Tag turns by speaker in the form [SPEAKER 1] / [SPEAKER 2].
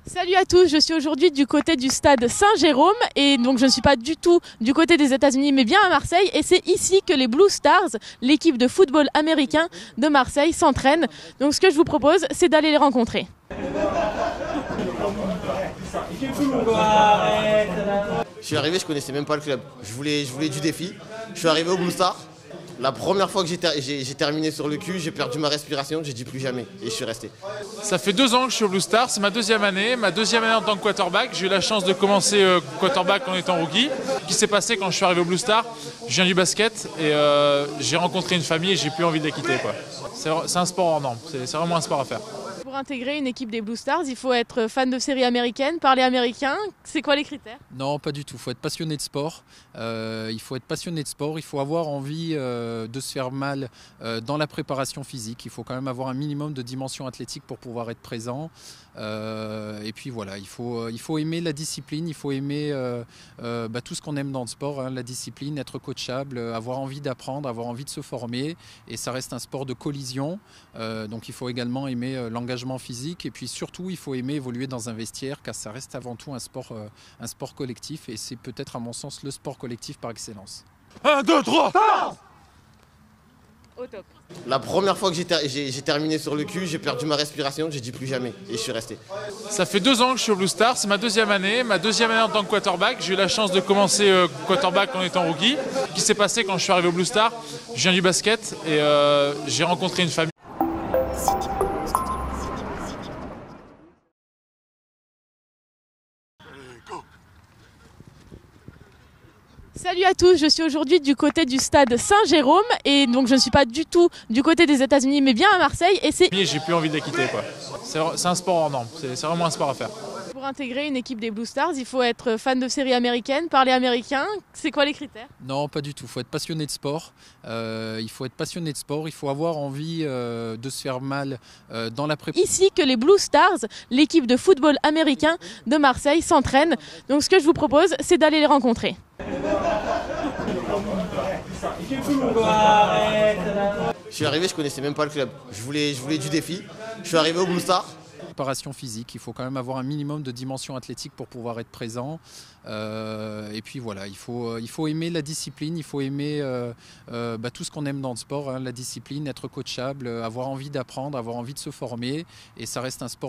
[SPEAKER 1] Salut à tous, je suis aujourd'hui du côté du stade Saint-Jérôme et donc je ne suis pas du tout du côté des États-Unis mais bien à Marseille et c'est ici que les Blue Stars, l'équipe de football américain de Marseille, s'entraînent. Donc ce que je vous propose, c'est d'aller les rencontrer.
[SPEAKER 2] Je suis arrivé, je connaissais même pas le club. Je voulais du défi. Je suis arrivé au Blue Star. La première fois que j'ai terminé sur le cul, j'ai perdu ma respiration, j'ai dit plus jamais et je suis resté.
[SPEAKER 3] Ça fait 2 ans que je suis au Blue Star, c'est ma deuxième année en tant que quarterback. J'ai eu la chance de commencer quarterback en étant rookie. Ce qui s'est passé quand je suis arrivé au Blue Star, je viens du basket et j'ai rencontré une famille et j'ai plus envie de la quitter, quoi. C'est un sport hors norme, c'est vraiment un sport à faire.
[SPEAKER 1] Pour intégrer une équipe des Blue Stars, il faut être fan de séries américaines, parler américain. C'est quoi les critères?
[SPEAKER 4] Non, pas du tout. Il faut être passionné de sport. Il faut avoir envie de se faire mal dans la préparation physique. Il faut quand même avoir un minimum de dimension athlétique pour pouvoir être présent. Et puis voilà, il faut aimer la discipline, il faut aimer tout ce qu'on aime dans le sport, hein, la discipline, être coachable, avoir envie d'apprendre, avoir envie de se former. Et ça reste un sport de collision. Donc il faut également aimer l'engagement physique et puis surtout il faut aimer évoluer dans un vestiaire car ça reste avant tout un sport collectif et c'est peut-être à mon sens le sport collectif par excellence.
[SPEAKER 3] 1, 2, 3
[SPEAKER 1] Au top.
[SPEAKER 2] La première fois que j'ai terminé sur le cul, j'ai perdu ma respiration, j'ai dit plus jamais et je suis resté.
[SPEAKER 3] Ça fait 2 ans que je suis au Blue Star, c'est ma deuxième année en tant que quarterback. J'ai eu la chance de commencer quarterback en étant rookie. Ce qui s'est passé quand je suis arrivé au Blue Star, je viens du basket et j'ai rencontré une famille.
[SPEAKER 1] Salut à tous, je suis aujourd'hui du côté du stade Saint-Jérôme et donc je ne suis pas du tout du côté des États-Unis mais bien à Marseille et c'est...
[SPEAKER 3] J'ai plus envie de la quitter, quoi. C'est un sport hors norme, c'est vraiment un sport à faire.
[SPEAKER 1] Pour intégrer une équipe des Blue Stars, il faut être fan de séries américaines, parler américain. C'est quoi les critères?
[SPEAKER 4] Non, pas du tout. Il faut être passionné de sport. Il faut avoir envie de se faire mal dans la préparation.
[SPEAKER 1] Ici que les Blue Stars, l'équipe de football américain de Marseille, s'entraînent. Donc ce que je vous propose, c'est d'aller les rencontrer.
[SPEAKER 2] Je suis arrivé, je connaissais même pas le club. Je voulais du défi. Je suis arrivé au Blue Star.
[SPEAKER 4] Préparation physique, il faut quand même avoir un minimum de dimension athlétique pour pouvoir être présent. Et puis voilà, il faut aimer la discipline, il faut aimer tout ce qu'on aime dans le sport, hein, la discipline, être coachable, avoir envie d'apprendre, avoir envie de se former et ça reste un sport